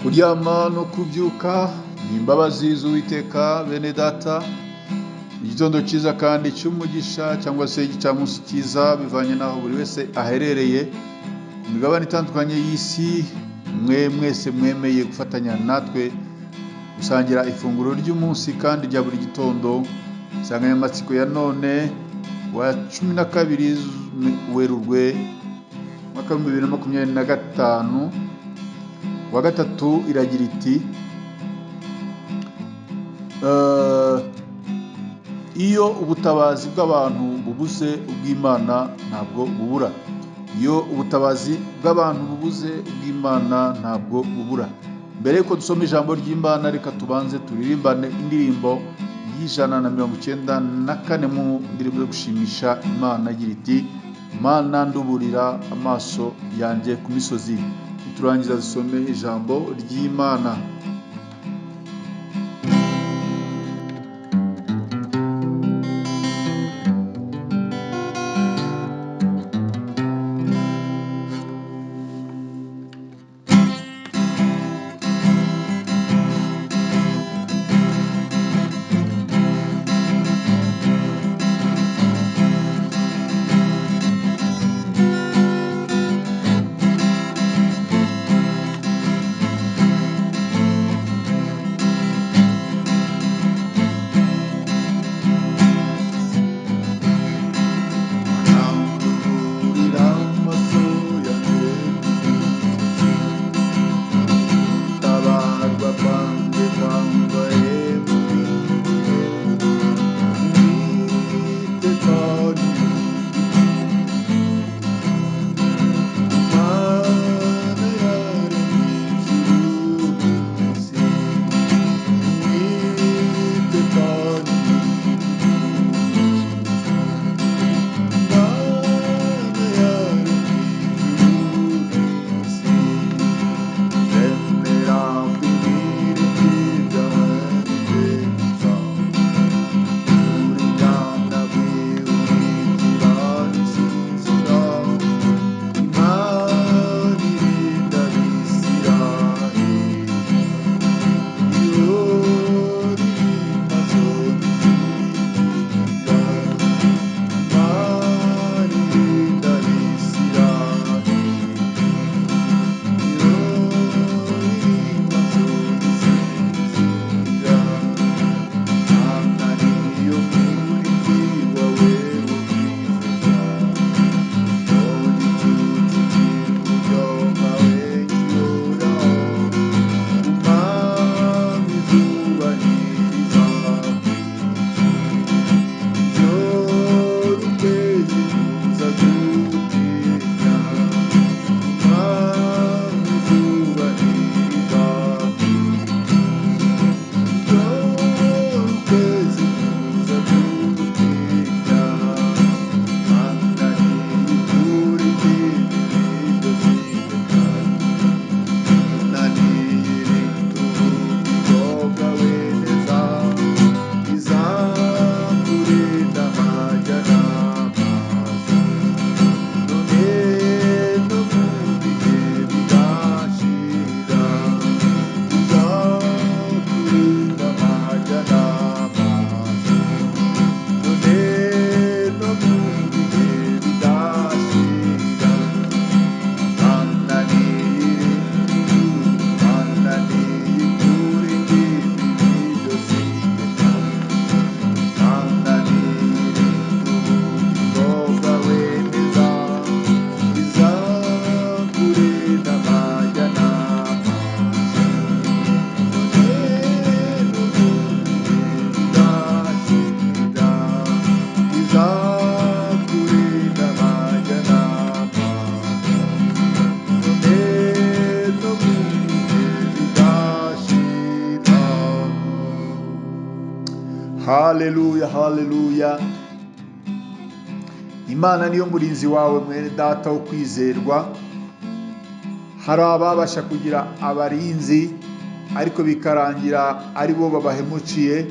kuryama no kubyuka ni imbabazi z'Uwiteka bene data. Igitondo cyiza kandi cy'umugisha cyangwa se igicamunsi cyiza bivanye naho buri wese aherereye ku migabane itandukanye y'isi. Mwese mwemeye gufatanya natwe gusangira ifunguro ry'umunsi kandi rya buri gitondo. Insanganyamatsiko ya none wa 12 Werurwe mwaka 2025 wa gatatu iragira iti iyo ubutabazi bw'abantu bubuze ubw'Imana ntabwo bubura. Iyo ubutabazi bw'abantu bubuze ubw'Imana ntabwo bubura. Mbere yuko dusoma ijambo ry'Imana, reka tubanze turirimbane indirimbo y'194 mu ndirimbo yo gushimisha Imana igira iti Mana nduburira amaso yanjye ku misozi. Turangiza dusome ijambo ry'Imana. Haleluya, haleluya. Imana niyo murinzi wawe mwene data wo kwizerwa. Hari ababasha kugira abarinzi ariko bikarangira ari bo babahemukiye.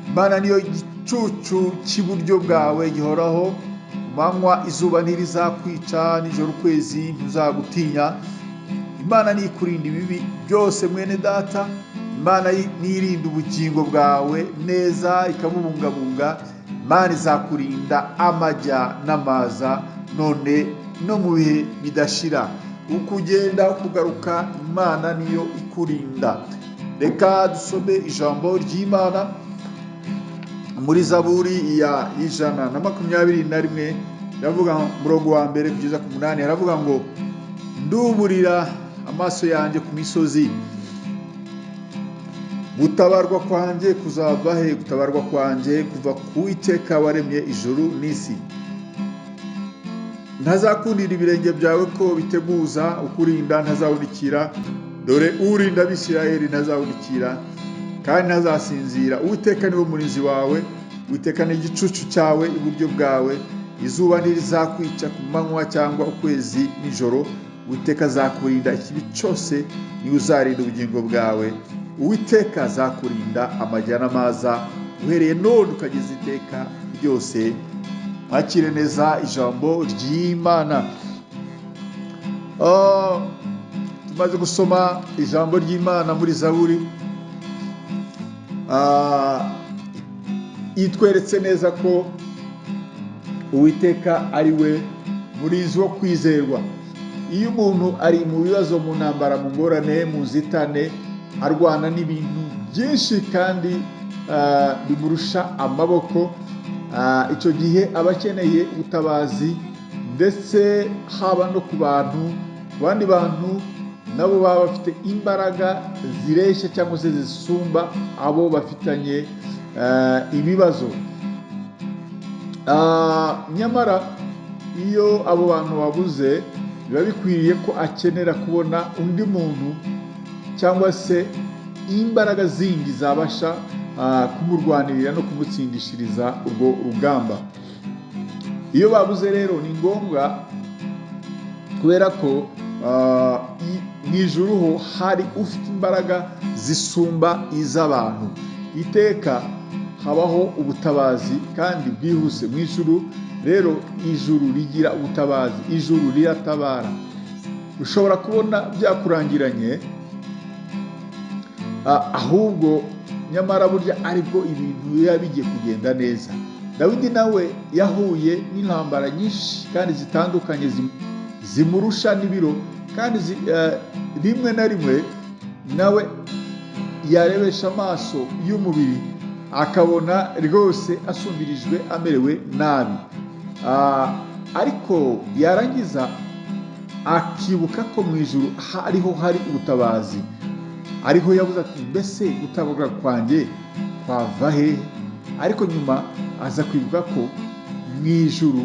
Imana niyo gicucu cy'iburyo bwawe gihoraho. Manywa izuba ntirizakwica, nijoro ukwezi ntuzagutinya. Imana nikurinda ibibi byose mwene data. Imana nirinda ubugingo bwawe neza ikabubungabunga. Imana izakurinda amajya n'amaza none no mu bihe bidashira. Uko ugenda kugaruka Imana niyo ikurinda. Reka dusome ijambo ry'Imana muri Zaburi ya 121. Ndavuga murongo wa mbere kugeza ku 8. Haravuga ngo nduburira amaso yanjye ku misozi, gutabarwa kwanjye kuzava he? Gutabarwa kwanjye kuva ku Uwiteka waremye ijuru n'isi. Ntazakundira ibirenge byawe ko biteguza, ukurinda ntazawunikira. Dore urinda Abisirayeli ntazawunikira kandi ntazasinzira. Uwiteka niwe murinzi wawe, Uwiteka ni igicucu cyawe iburyo bwawe. Izuba ntirizakwica ku manywa cyangwa ukwezi nijoro. Uwiteka azakurinda ikibi cyose, niwe uzarinda ubugingo bwawe. Uwiteka azakurinda amajya n'amaza uhereye none ukageza iteka ryose. Mwakire neza ijambo ry'Imana. Tumaze gusoma ijambo ry'Imana muri Zaburi, itweretse neza ko Uwiteka ari we murinzi wo kwizerwa. Iyo umuntu ari mu bibazo, mu ntambara, mu ngorane, mu nzitane, arwana n'ibintu byinshi kandi bimurusha amaboko, icyo gihe aba akeneye ubutabazi, ndetse haba no ku bandi bantu nabo baba bafite imbaraga zireshya cyangwa se zisumba abo bafitanye ibibazo. Nyamara iyo abo bantu babuze, biba bikwiriye ko akenera kubona undi muntu cyangwa se imbaraga zindi zabasha kumurwanirira no kumutsindishiriza urwo rugamba. Iyo babuze rero ni ngombwa, kubera ko mu ijuru ho hari ufite imbaraga zisumba iz'abantu. Iteka habaho ubutabazi kandi bwihuse mu ijuru. Rero ijuru rigira ubutabazi, ijuru riratabara. Ushobora kubona byakurangiranye, ahubwo nyamara burya aribwo ibintu biba bigiye kugenda neza. Dawidi nawe yahuye n'intambara nyinshi kandi zitandukanye zimurusha n'ibiro, kandi rimwe na rimwe nawe yarebesha amaso y'umubiri akabona rwose asumbirijwe, amerewe nabi, ariko yarangiza akibuka ko mu ijuru hariho hari ubutabazi. Ariho yavuze ati mbese gutabarwa kwanjye kwava he? Ariko nyuma aza kwibuka ko mu ijuru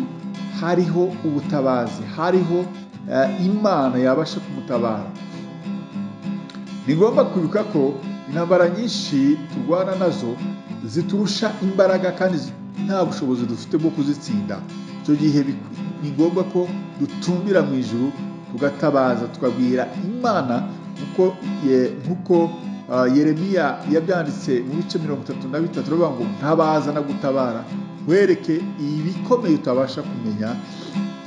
hariho ubutabazi, hariho Imana yabasha kumutabara. Ni ngombwa kwibuka ko intambara nyinshi turwana nazo ziturusha imbaraga kandi nta bushobozi dufite bwo kuzitsinda. Icyo gihe ni ngombwa ko dutumbira mu ijuru, tugatabaza, tukabwira Imana nk'uko Yeremiya yabyanditse mu bice 33, aravuga ngo ntabaza no gutabara, wereke ibikomeye utabasha kumenya.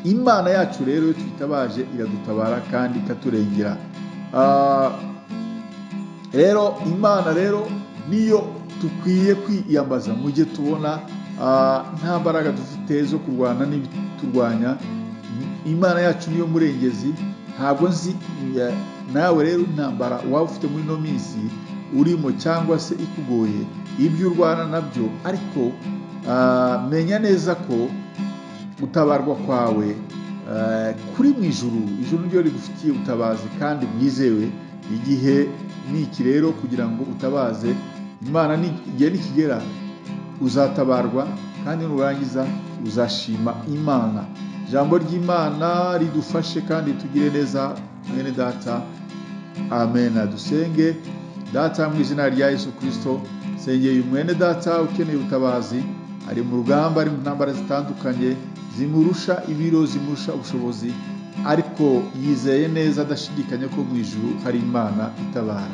Imana yacu rero iyo twitabaje iradutabara kandi ikaturengera. Rero Imana rero niyo dukwiye kwiyambaza mu gihe tubona nta mbaraga dufite zo kurwana n'ibiturwanya. Imana yacu niyo murengezi. Ntabwo nzi nawe rero intambara waba ufite muri ino minsi urimo cyangwa se ikugoye, ibyo urwana nabyo, ariko menya neza ko gutabarwa kwawe kuri mu ijuru. Ijuru niryo rigufitiye ubutabazi kandi bwizewe. Igihe ni iki rero kugira ngo utabaze Imana. Igihe nikigera uzatabarwa kandi nurangiza uzashima Imana. Ijambo ry'Imana ridufashe kandi tugire neza mwene data. Amen. Dusenge. Data, mu izina rya Yesu Kristo, sengeye mwene data ukeneye ubutabazi, ari mu rugamba, ari mu ntambara zitandukanye zimurusha ibiro, zimurusha ubushobozi, ariko yizeye neza adashidikanya ko mu ijuru hari Imana itabara.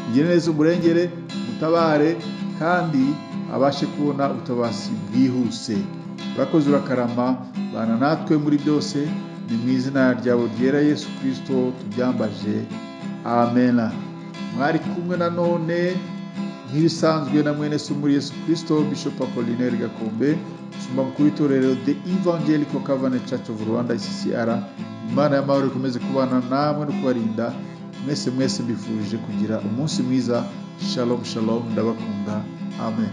Ugire neza umurengere, mutabare kandi abashe kubona ubutabazi bwihuse. Urakoze, urakarama, bana natwe muri byose. Ni mu izina ryawe ryera Yesu Kristo tubyambaje. amen. Mwari kumwe na none nk'ibisanzwe na mwene se muri Yesu Kristo, Bishop Apollinaire Gakombe, Shumba mukuru w'itorero The Evangelical Covenant Church of Rwanda ICCR. Imana y'amahoro ikomeze kubana namwe no kubarinda mwese mbifurije kugira umunsi mwiza. Shalom shalom, ndabakunda. Amen.